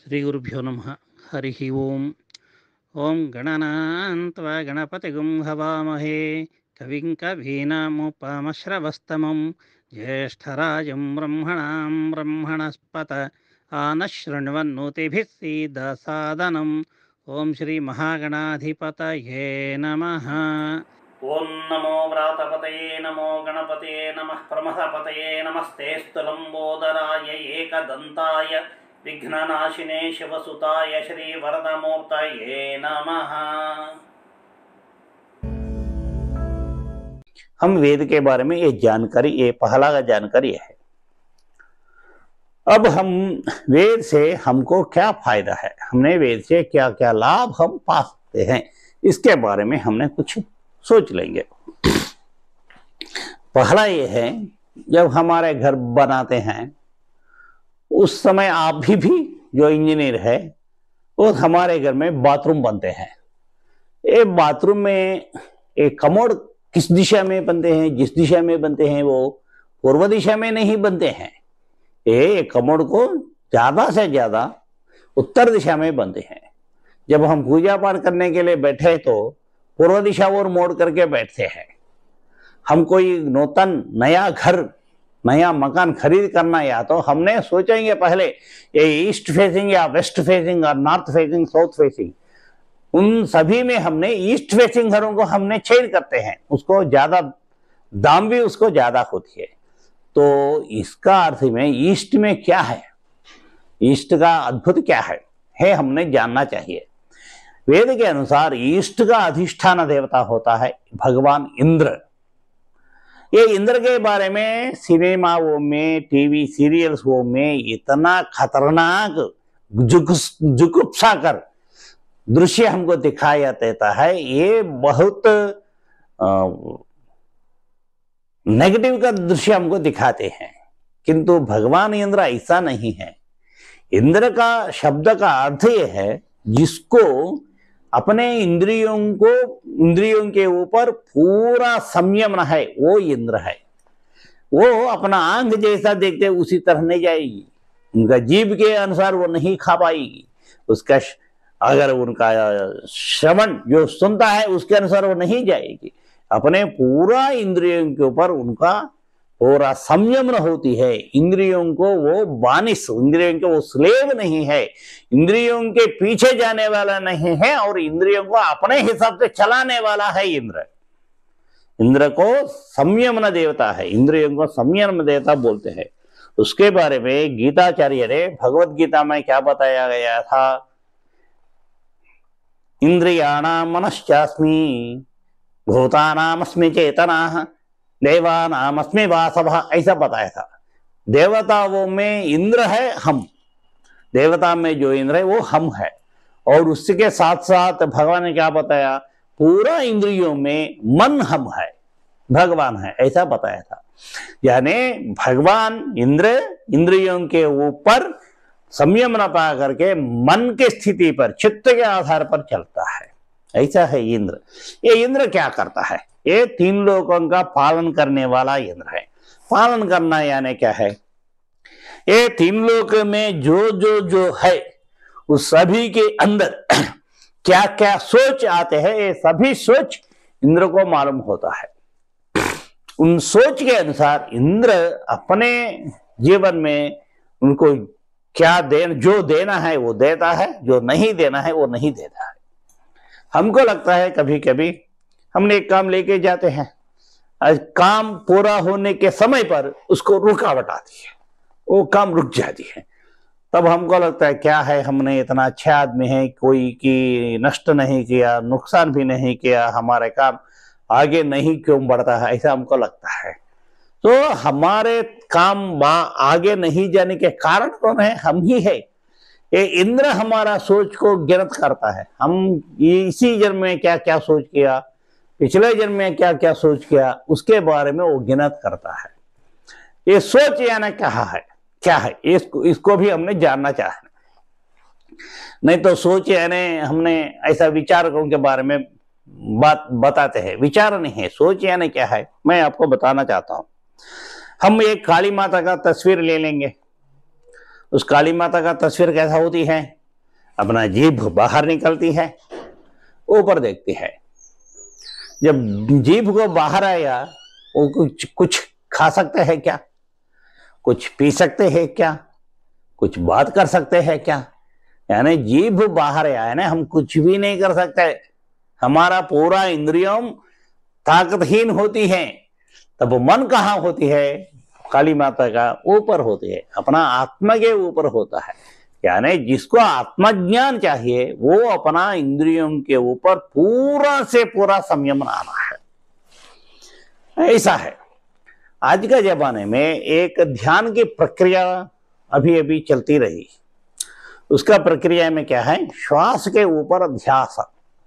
श्रीगुरुभ्यो नमः। हरिः ओम्। ॐ गणनान्त्वा गणपतिगुं हवामहे कविं कवीनामुपमश्रवस्तमं ज्येष्ठराजं ब्रह्मणां ब्रह्मणस्पत आनः शृण्वन्नोतिभिः सीदसादनम्। ॐ श्रीमहागणाधिपतये नमः। ओं नमो व्रातपतये नमो गणपतये नमः प्रमथपतये नमस्तेऽस्तु लम्बोदराय एकदन्ताय विघ्ननाशिने शिवसुताय श्रीवरदमूर्तये नमः। हम वेद के बारे में ये पहला का जानकारी है। अब हम वेद से हमको क्या फायदा है, हमने वेद से क्या क्या लाभ हम पा सकते हैं, इसके बारे में हमने कुछ सोच लेंगे। पहला ये है, जब हमारे घर बनाते हैं उस समय आप भी जो इंजीनियर है वो हमारे घर में बाथरूम बनते हैं। ये बाथरूम में एक कमोड किस दिशा में बनते हैं, जिस दिशा में बनते हैं वो पूर्व दिशा में नहीं बनते हैं। ये कमोड को ज्यादा से ज्यादा उत्तर दिशा में बनते हैं। जब हम पूजा पाठ करने के लिए बैठे तो पूर्व दिशा और मोड़ करके बैठते हैं। हम कोई नूतन नया घर नया मकान खरीद करना या तो हमने सोचेंगे पहले ये ईस्ट फेसिंग या वेस्ट फेसिंग और नॉर्थ फेसिंग साउथ फेसिंग, उन सभी में हमने ईस्ट फेसिंग घरों को हमने चेंज करते हैं, उसको ज्यादा दाम भी उसको ज्यादा होती है। तो इसका अर्थ में ईस्ट में क्या है, ईस्ट का अद्भुत क्या है हमने जानना चाहिए। वेद के अनुसार ईस्ट का अधिष्ठान देवता होता है भगवान इंद्र। ये इंद्र के बारे में सिनेमाओं में टीवी सीरियल्सों में इतना खतरनाक जुगुप्साकर दृश्य हमको दिखाया देता है, ये बहुत नेगेटिव का दृश्य हमको दिखाते हैं। किंतु भगवान इंद्र ऐसा नहीं है। इंद्र का शब्द का अर्थ ये है जिसको अपने इंद्रियों के ऊपर पूरा संयम है, वो इंद्र है। वो अपना आंख जैसा देखते उसी तरह नहीं जाएगी, उनका जीभ के अनुसार वो नहीं खा पाएगी, उसका अगर उनका श्रवण जो सुनता है उसके अनुसार वो नहीं जाएगी। अपने पूरा इंद्रियों के ऊपर उनका पूरा संयम होती है। इंद्रियों को वो बानिस, इंद्रियों के वो स्लेव नहीं है, इंद्रियों के पीछे जाने वाला नहीं है और इंद्रियों को अपने हिसाब से चलाने वाला है इंद्र। इंद्र को संयमन देवता है, इंद्रियों को संयम देवता बोलते हैं। उसके बारे में गीताचार्य ने भगवत गीता में क्या बताया गया था, इंद्रियाणाम मनश्चास्मि भूतानामस्मि चेतनाः देवानामस्मि वासवः, ऐसा बताया था। देवताओं में इंद्र है हम, देवता में जो इंद्र है वो हम है। और उसके साथ साथ भगवान ने क्या बताया, पूरा इंद्रियों में मन हम है, भगवान है, ऐसा बताया था। यानी भगवान इंद्र इंद्रियों के ऊपर संयम न पा करके मन के स्थिति पर चित्त के आधार पर चलता है, ऐसा है इंद्र। ये इंद्र क्या करता है, ये तीन लोकों का पालन करने वाला इंद्र है। पालन करना यानी क्या है, ये तीन लोक में जो है उस सभी के अंदर क्या क्या सोच आते हैं, ये सभी सोच इंद्र को मालूम होता है। उन सोच के अनुसार इंद्र अपने जीवन में उनको क्या जो देना है वो देता है, जो नहीं देना है वो नहीं देता है। हमको लगता है कभी कभी हमने एक काम लेके जाते हैं, आज काम पूरा होने के समय पर उसको रुकावट आती है, वो काम रुक जाती है। तब हमको लगता है क्या है, हमने इतना अच्छा आदमी है, कोई की नष्ट नहीं किया, नुकसान भी नहीं किया, हमारे काम आगे नहीं क्यों बढ़ता है, ऐसा हमको लगता है। तो हमारे काम आगे नहीं जाने के कारण कौन है, हम ही है। ये इंद्र हमारा सोच को गिनत करता है, हम इसी जन्म में क्या क्या सोच किया, पिछले जन्म में क्या क्या सोच किया, उसके बारे में वो गिनत करता है। ये सोच यानी क्या है इसको भी हमने जानना चाहे। नहीं तो सोच यानी हमने ऐसा विचारकों के बारे में बात बताते हैं, विचार नहीं है। सोच यानी क्या है मैं आपको बताना चाहता हूं। हम एक काली माता का तस्वीर ले लेंगे, उस काली माता का तस्वीर कैसा होती है, अपना जीभ बाहर निकलती है, ऊपर देखती है। जब जीभ को बाहर आया, वो कुछ खा सकते हैं क्या, कुछ पी सकते हैं क्या, कुछ बात कर सकते हैं क्या? यानी जीभ बाहर आया ना, हम कुछ भी नहीं कर सकते। हमारा पूरा इंद्रियों ताकतहीन होती है। तब मन कहाँ होती है, काली माता का ऊपर होती है, अपना आत्मा के ऊपर होता है। यानी जिसको आत्मज्ञान चाहिए वो अपना इंद्रियों के ऊपर पूरा से पूरा संयम आना है। ऐसा है। आज के जमाने में एक ध्यान की प्रक्रिया अभी अभी चलती रही। उसका प्रक्रिया में क्या है, श्वास के ऊपर अध्यास,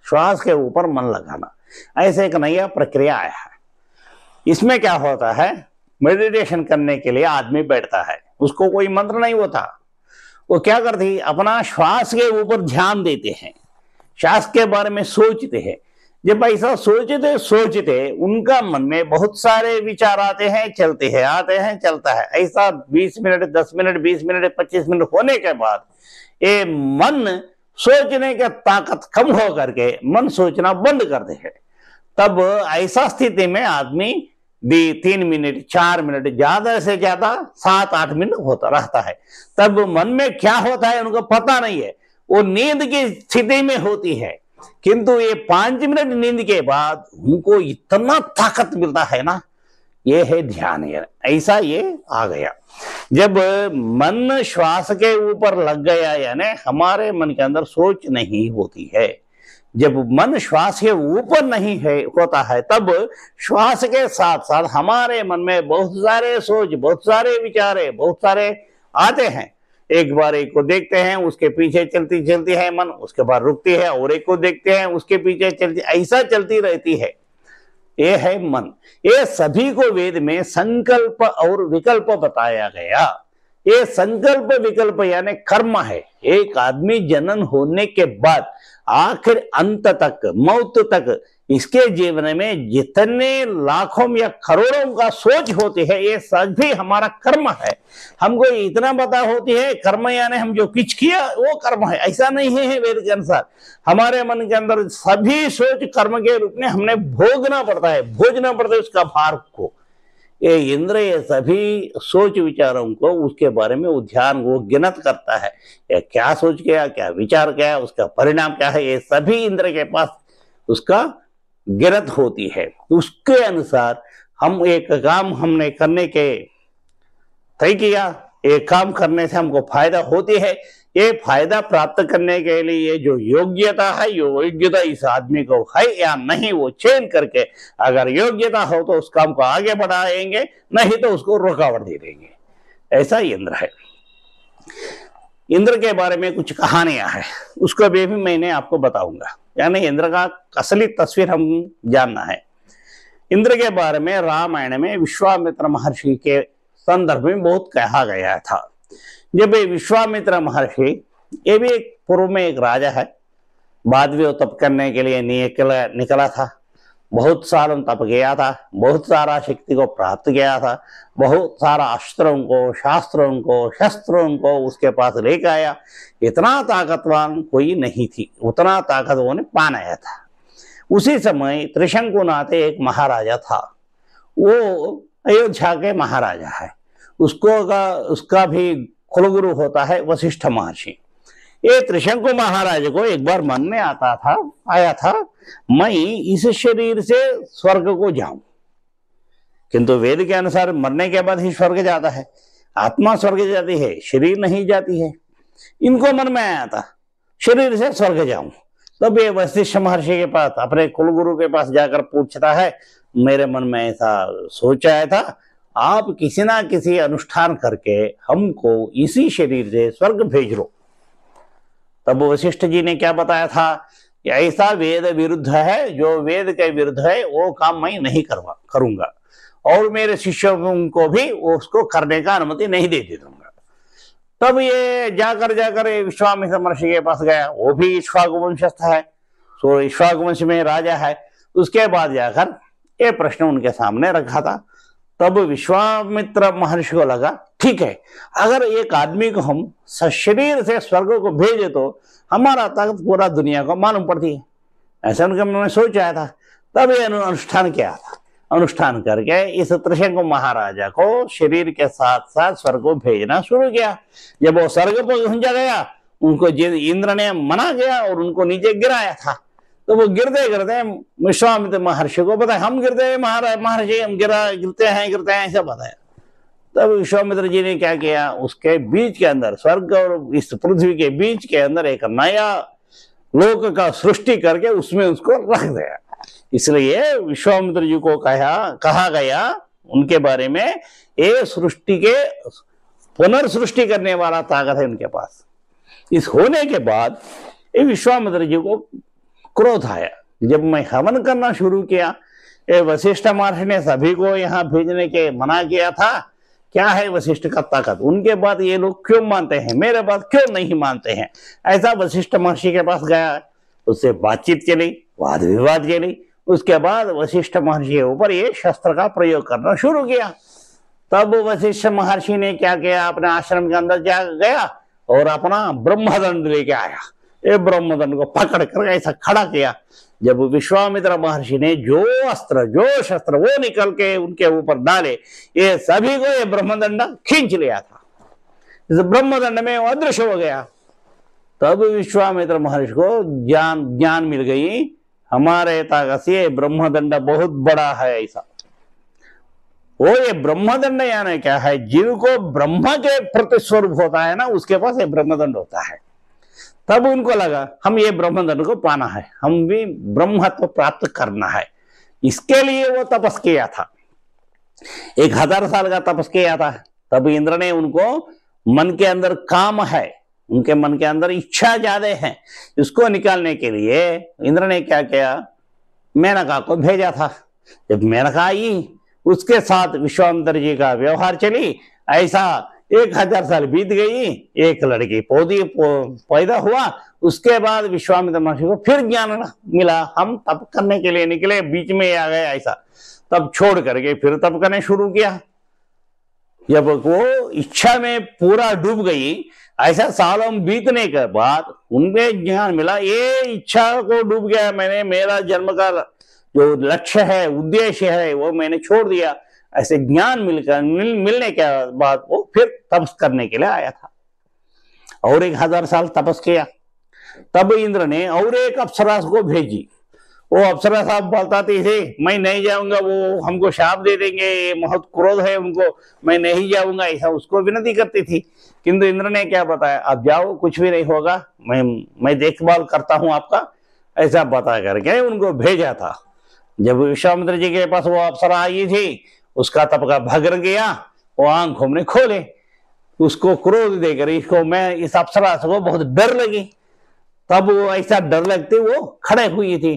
श्वास के ऊपर मन लगाना, ऐसे एक नया प्रक्रिया आया है। इसमें क्या होता है, मेडिटेशन करने के लिए आदमी बैठता है, उसको कोई मंत्र नहीं होता, वो क्या करते हैं, अपना श्वास के ऊपर ध्यान देते हैं, श्वास के बारे में सोचते हैं। जब ऐसा सोचते सोचते उनका मन में बहुत सारे विचार आते हैं, चलते हैं, आते हैं, चलता है। ऐसा 20 मिनट, 10 मिनट, 20 मिनट, 25 मिनट होने के बाद ये मन सोचने की ताकत कम हो करके मन सोचना बंद कर दे है। तब ऐसा स्थिति में आदमी 3 मिनट, 4 मिनट, ज्यादा से ज्यादा 7-8 मिनट होता रहता है। तब मन में क्या होता है उनको पता नहीं है, वो नींद की स्थिति में होती है। किंतु ये 5 मिनट नींद के बाद उनको इतना ताकत मिलता है ना, ये है ध्यान। ऐसा ये आ गया। जब मन श्वास के ऊपर लग गया, यानी हमारे मन के अंदर सोच नहीं होती है। जब मन श्वास के ऊपर नहीं है होता है, तब श्वास के साथ साथ हमारे मन में बहुत सारे सोच, बहुत सारे विचारे, बहुत सारे आते हैं। एक बार एक को देखते हैं, उसके पीछे चलती चलती है मन, उसके बाद रुकती है, और एक को देखते हैं, उसके पीछे चलती, ऐसा चलती रहती है। ये है मन। ये सभी को वेद में संकल्प और विकल्प बताया गया। ये संकल्प विकल्प यानी कर्म है। एक आदमी जनन होने के बाद आखिर अंत तक, मौत तक, इसके जीवन में जितने लाखों या करोड़ों का सोच होती है, ये सभी हमारा कर्म है। हमको इतना पता होती है कर्म यानी हम जो कुछ किया वो कर्म है, ऐसा नहीं है। वेद के अनुसार हमारे मन के अंदर सभी सोच कर्म के रूप में हमने भोगना पड़ता है, भोजना पड़ता है उसका भार को। ये इंद्र ये सभी सोच विचारों को, उसके बारे में वो ध्यान वो गिनत करता है, ये क्या सोच गया, क्या विचार गया, उसका परिणाम क्या है, ये सभी इंद्र के पास उसका गिनत होती है। उसके अनुसार हम एक काम हमने करने के तय किया, एक काम करने से हमको फायदा होती है। ये फायदा प्राप्त करने के लिए जो योग्यता है, योग्यता इस आदमी को है या नहीं, वो चयन करके अगर योग्यता हो तो उस काम को आगे बढ़ाएंगे, नहीं तो उसको रुकावट दे देंगे। ऐसा इंद्र है। इंद्र के बारे में कुछ कहानियां हैं, उसको भी मैंने आपको बताऊंगा। यानी इंद्र का असली तस्वीर हम जानना है। इंद्र के बारे में रामायण में विश्वामित्र महर्षि के संदर्भ में बहुत कहा गया था। जब ये विश्वामित्र महर्षि, ये भी एक पूर्व में एक राजा है, बाद में वो तप करने के लिए निकला था, बहुत सालों तप गया था, बहुत सारा शक्ति को प्राप्त किया था, बहुत सारा अस्त्रों को, शास्त्रों को, शस्त्रों को उसके पास लेकर आया। इतना ताकतवान कोई नहीं थी, उतना ताकत वो ने पाया था। उसी समय त्रिशंकुनाथ एक महाराजा था, वो अयोध्या के महाराजा है। उसका भी कुलगुरु होता है वशिष्ठ महर्षि। ये त्रिशंकु महाराज को एक बार मन में आया था मैं इस शरीर से स्वर्ग को जाऊं। किंतु वेद के अनुसार मरने के बाद ही स्वर्ग जाता है, आत्मा स्वर्ग जाती है, शरीर नहीं जाती है। इनको मन में आया था शरीर से स्वर्ग जाऊं। तब ये वशिष्ठ महर्षि के पास, अपने कुलगुरु के पास जाकर पूछता है, मेरे मन में ऐसा सोच आया था, आप किसी ना किसी अनुष्ठान करके हमको इसी शरीर से स्वर्ग भेज लो। तब वशिष्ठ जी ने क्या बताया था, ऐसा वेद विरुद्ध है, जो वेद के विरुद्ध है वो काम मैं नहीं करूंगा, और मेरे शिष्यों को भी उसको करने का अनुमति नहीं दे दूंगा। तब ये जाकर विश्वामित्र महर्षि के पास गया, वो भी इक्ष्वाकु वंशस्थ है, तो इक्ष्वाकु वंश में राजा है। उसके बाद जाकर ये प्रश्न उनके सामने रखा था। तब विश्वामित्र महर्षि को लगा ठीक है, अगर एक आदमी को हम सशरीर से स्वर्ग को भेजे तो हमारा ताकत पूरा दुनिया को मालूम पड़ती है, ऐसा उनके मन में सोच आया था। तब ये अनुष्ठान किया था, अनुष्ठान करके इस त्रिशंकु महाराजा को शरीर के साथ साथ स्वर्ग को भेजना शुरू किया। जब वो स्वर्ग पर पहुंच गया, उनको इंद्र ने मना किया और उनको नीचे गिराया था। तो वो गिरते गिरते विश्वामित्र महर्षि को बताया, हम गिरते महर्षि, हम गिरते हैं ऐसा बताया। तब विश्वामित्र जी ने क्या किया, उसके बीच के अंदर, स्वर्ग और इस पृथ्वी के बीच के अंदर एक नया लोक का सृष्टि करके उसमें उसको रख दिया। इसलिए विश्वामित्र जी को कहा गया उनके बारे में, ये सृष्टि के पुनर्सृष्टि करने वाला ताकत है उनके पास। इस होने के बाद ये विश्वामित्र जी को क्रोध आया। जब मैं हवन करना शुरू किया, ये वशिष्ठ महर्षि ने सभी को यहाँ भेजने के मना किया था, क्या है वशिष्ठ का ताकत, उनके बात ये लोग क्यों मानते हैं, मेरे बात क्यों नहीं मानते हैं। ऐसा वशिष्ठ महर्षि के पास गया, उससे बातचीत चली, वाद विवाद चली। उसके बाद वशिष्ठ महर्षि के ऊपर ये शस्त्र का प्रयोग करना शुरू किया। तब वशिष्ठ महर्षि ने क्या किया, अपने आश्रम के अंदर जा गया और अपना ब्रह्मदंड लेके आया। ये ब्रह्मदंड को पकड़ कर ऐसा खड़ा किया। जब विश्वामित्र महर्षि ने जो अस्त्र जो शस्त्र वो निकल के उनके ऊपर डाले, ये सभी को ये ब्रह्मदंड खींच लिया था। इस ब्रह्मदंड में वो अदृश्य हो गया। तब विश्वामित्र महर्षि को ज्ञान मिल गई, हमारे ताकत से ब्रह्मदंड बहुत बड़ा है। ऐसा वो ये ब्रह्मदंड यानी क्या है, जिनको ब्रह्म के प्रतिस्वरूप होता है ना, उसके पास ये ब्रह्मदंड होता है। तब उनको लगा हम ये ब्रह्मदंड को पाना है, हम भी ब्रह्मत्व प्राप्त करना है। इसके लिए वो तपस किया था, 1000 साल का तपस किया था। तब इंद्र ने उनको, मन के अंदर काम है, उनके मन के अंदर इच्छा ज्यादा है, इसको निकालने के लिए इंद्र ने क्या किया, मेनका को भेजा था। जब मेनका आई, उसके साथ विश्वामित्र जी का व्यवहार चली। ऐसा 1000 साल बीत गई, एक लड़की पैदा हुआ। उसके बाद विश्वामित्र महर्षि को फिर ज्ञान मिला, हम तप करने के लिए निकले, बीच में आ गए ऐसा। तब छोड़ करके फिर तप करने शुरू किया। जब वो इच्छा में पूरा डूब गई, ऐसा सालों बीतने के बाद उनमें ज्ञान मिला, ये इच्छा को डूब गया मैंने, मेरा जन्म का जो लक्ष्य है, उद्देश्य है, वो मैंने छोड़ दिया। ऐसे ज्ञान मिलने के बाद वो फिर तपस करने के लिए आया था और 1000 साल तपस किया। तब इंद्र ने और एक अप्सरा को भेजी। वो अप्सरा साहब बताती थी, मैं नहीं जाऊंगा, वो हमको शाप दे देंगे, बहुत क्रोध है उनको, मैं नहीं जाऊंगा, ऐसा उसको विनती करती थी। किंतु इंद्र ने क्या बताया, आप जाओ, कुछ भी नहीं होगा, मैं देखभाल करता हूं आपका, ऐसा बता करके उनको भेजा था। जब विश्वामित्र जी के पास वो अप्सरा आई थी, उसका तप का भग्न गया, वो आंख हमने खोले, उसको क्रोध देकर इस अप्सरा को बहुत डर लगी। तब वो ऐसा डर लगते वो खड़े हुई थी।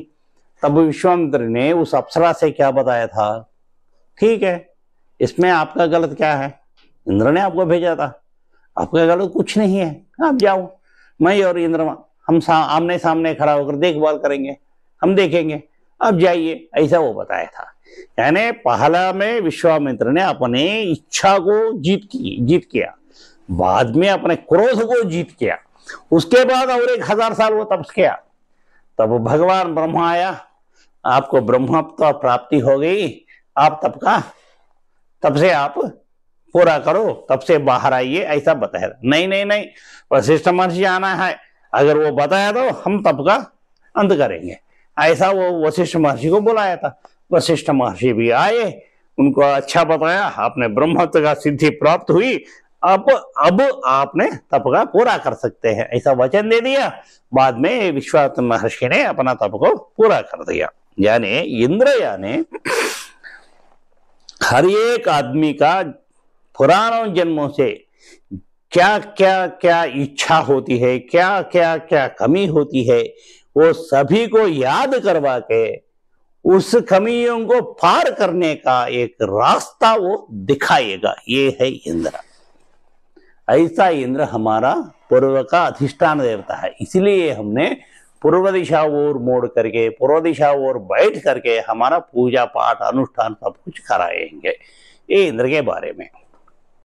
तब विश्वामित्र ने उस अप्सरा से क्या बताया था, ठीक है, इसमें आपका गलत क्या है, इंद्र ने आपको भेजा था, आपका गलत कुछ नहीं है, आप जाओ, मैं और इंद्र हम आमने सामने खड़ा होकर देखभाल करेंगे, हम देखेंगे, आप जाइए, ऐसा वो बताया था। यानी पहला में विश्वामित्र ने अपने इच्छा को जीत किया, बाद में अपने क्रोध को जीत किया, उसके बाद और 1000 साल वो तपस किया। तब भगवान ब्रह्मा आया, आपको ब्रह्मत्व प्राप्ति हो गई, आप तब से आप पूरा करो, तब से बाहर आइए, ऐसा बताया। नहीं, वशिष्ठ महर्षि आना है, अगर वो बताया तो हम तप का अंत करेंगे, ऐसा वो वशिष्ठ महर्षि को बुलाया था। वशिष्ठ महर्षि भी आए, उनको अच्छा बताया, आपने ब्रह्मत्व का सिद्धि प्राप्त हुई, अब आपने तप का पूरा कर सकते हैं, ऐसा वचन दे दिया। बाद में विश्वामित्र महर्षि ने अपना तप को पूरा कर दिया। यानी इंद्र यानी हर एक आदमी का पुरानों जन्मों से क्या क्या क्या इच्छा होती है, क्या क्या क्या कमी होती है, वो सभी को याद करवा के उस कमियों को पार करने का एक रास्ता वो दिखाएगा। ये है इंद्र। ऐसा इंद्र हमारा पूर्व का अधिष्ठान देवता है। इसलिए हमने पूर्व दिशा ओर मोड़ करके, पूर्व दिशा ओर बैठ करके हमारा पूजा पाठ अनुष्ठान सब कुछ कराएंगे। ये इंद्र के बारे में।